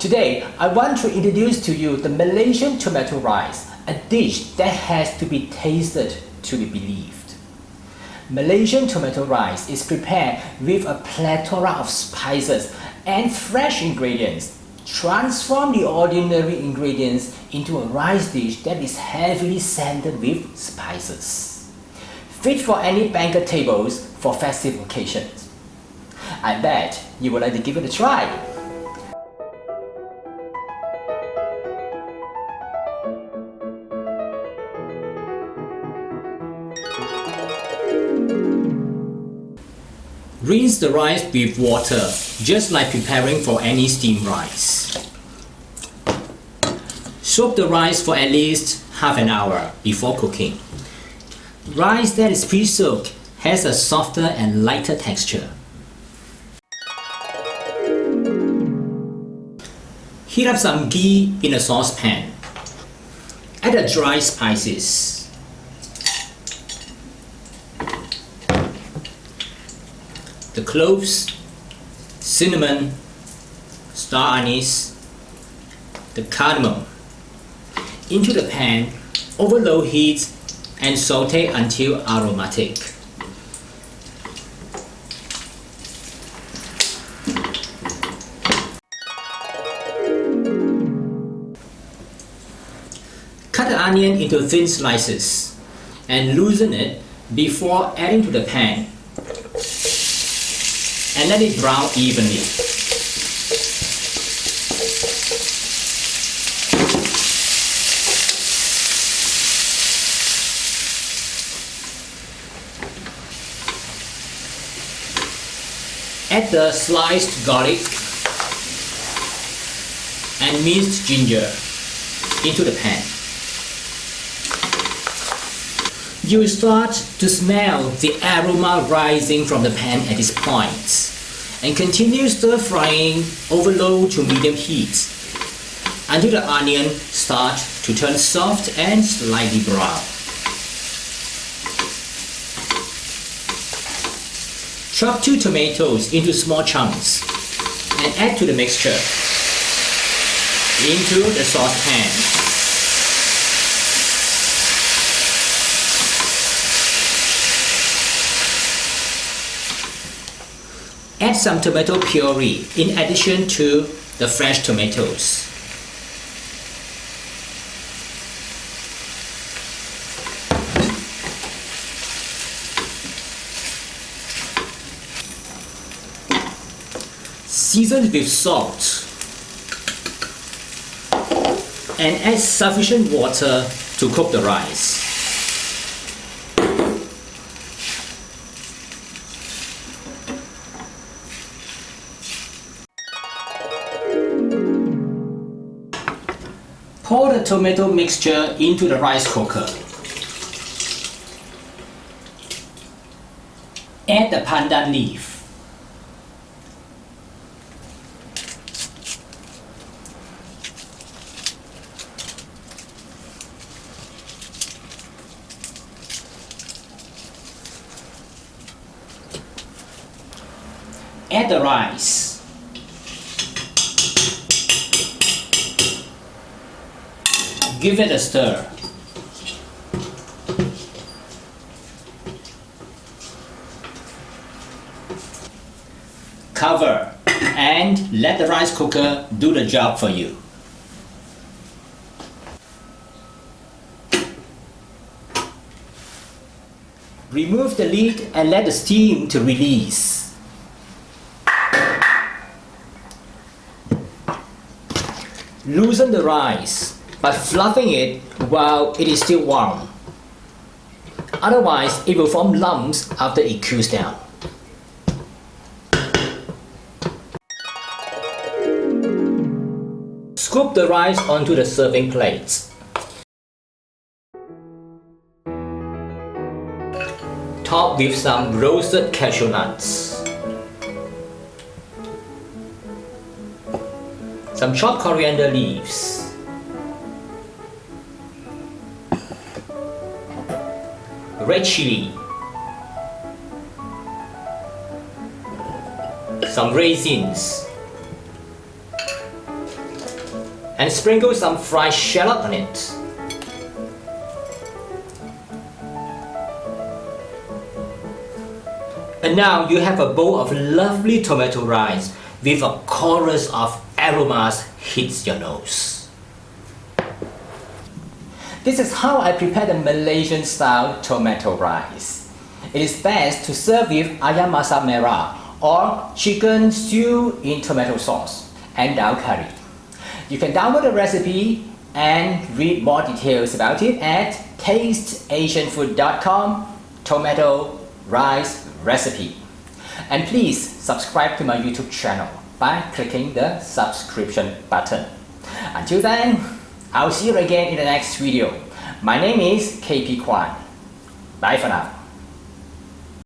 Today, I want to introduce to you the Malaysian tomato rice, a dish that has to be tasted to be believed. Malaysian tomato rice is prepared with a plethora of spices and fresh ingredients. Transform the ordinary ingredients into a rice dish that is heavily scented with spices. Fit for any banquet tables for festive occasions. I bet you would like to give it a try. Rinse the rice with water, just like preparing for any steamed rice. Soak the rice for at least half an hour before cooking. Rice that is pre-soaked has a softer and lighter texture. Heat up some ghee in a saucepan. Add the dry spices. The cloves, cinnamon, star anise, the cardamom into the pan over low heat and saute until aromatic. Cut the onion into thin slices and loosen it before adding to the pan. And let it brown evenly. Add the sliced garlic and minced ginger into the pan. You will start to smell the aroma rising from the pan at this point, and continue stir frying over low to medium heat until the onion starts to turn soft and slightly brown. Chop 2 tomatoes into small chunks and add to the mixture into the saucepan. Add some tomato puree in addition to the fresh tomatoes. Season with salt and add sufficient water to cook the rice. Pour the tomato mixture into the rice cooker. Add the pandan leaf. Add the rice. Give it a stir. Cover and let the rice cooker do the job for you. Remove the lid and let the steam to release. Loosen the rice by fluffing it while it is still warm. Otherwise, it will form lumps after it cools down. Scoop the rice onto the serving plates. Top with some roasted cashew nuts. Some chopped coriander leaves. Red chili, some raisins, and sprinkle some fried shallot on it. And now you have a bowl of lovely tomato rice with a chorus of aromas hits your nose. This is how I prepare the Malaysian style tomato rice. It is best to serve with ayam masak merah or chicken stew in tomato sauce and dal curry. You can download the recipe and read more details about it at tasteasianfood.com tomato rice recipe. And please subscribe to my YouTube channel by clicking the subscription button. Until then, I'll see you again in the next video. My name is KP Kwan. Bye for now.